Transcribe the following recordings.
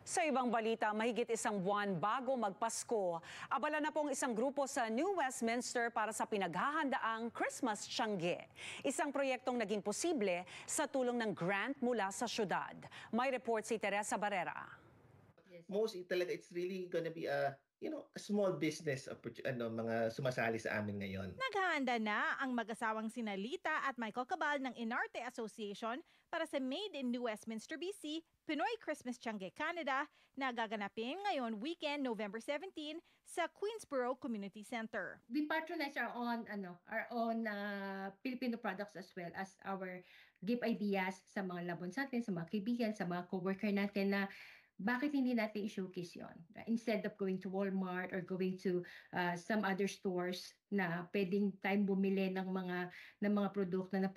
Sa ibang balita, mahigit isang buwan bago magpasko, abala na pong isang grupo sa New Westminster para sa pinaghahandaang Christmas Tiangge. Isang proyektong naging posible sa tulong ng grant mula sa syudad. May report si Teresa Barrera. Talaga it's really gonna be a small business mga sumasali sa amin ngayon. Naghahanda na ang mag-asawang sina Lita at Michael Cabal ng Inarte Association para sa Made in New Westminster, BC, Pinoy Christmas Tiangge Canada na gaganapin ngayon weekend November 17 sa Queensborough Community Center. We patronize our own Filipino products as well as our gift ideas sa mga labon natin, sa mga kaibigan, sa mga co-worker natin na bakit hindi natin i-showcase yun? Instead of going to Walmart or going to some other stores na pwedeng tayong bumili ng mga produkto na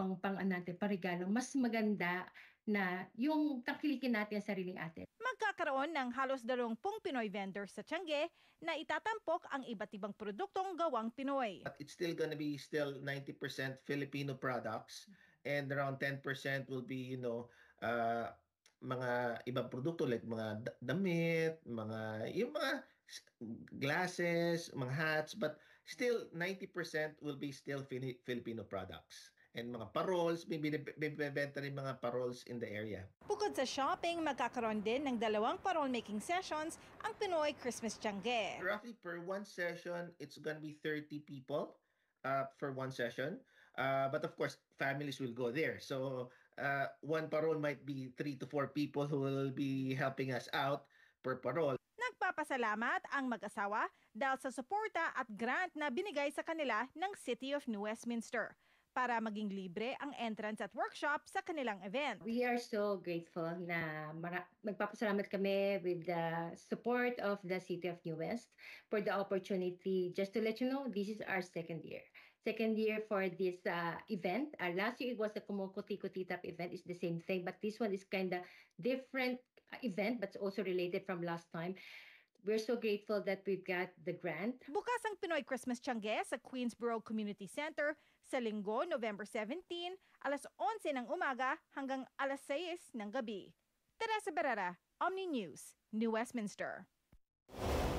natin, parigalo, mas maganda na yung tangkilikin natin ang sariling atin. Magkakaroon ng halos 20 Pinoy vendors sa Tiangge na itatampok ang iba't ibang produktong gawang Pinoy. But it's still gonna be 90% Filipino products and around 10% will be, mga ibang produkto like mga damit, yung mga glasses, mga hats, but still 90% will be still Filipino products. And mga paroles, may bibenta rin mga paroles in the area. Bukod sa shopping, magkakaroon din ng 2 parole making sessions ang Pinoy Christmas Tiangge. Roughly per one session, it's gonna be 30 people for one session. But of course, families will go there. So one parole might be 3 to 4 people who will be helping us out per parole. Nagpapasalamat ang mag-asawa dahil sa suporta at grant na binigay sa kanila ng City of New Westminster para maging libre ang entrance at workshop sa kanilang event. We are so grateful na magpapasalamat kami with the support of the City of New West for the opportunity. Just to let you know, this is our second year. Second year for this event. Last year it was the Kumukuti-Kuti type event. It's the same thing, but this one is kind of different event, but also related from last time. We're so grateful that we've got the grant. Bukas ang Pinoy Christmas Tiangge sa Queensborough Community Center sa Linggo, November 17, alas 11 ng umaga hanggang alas 6 ng gabi. Teresa Barrera, Omni News, New Westminster.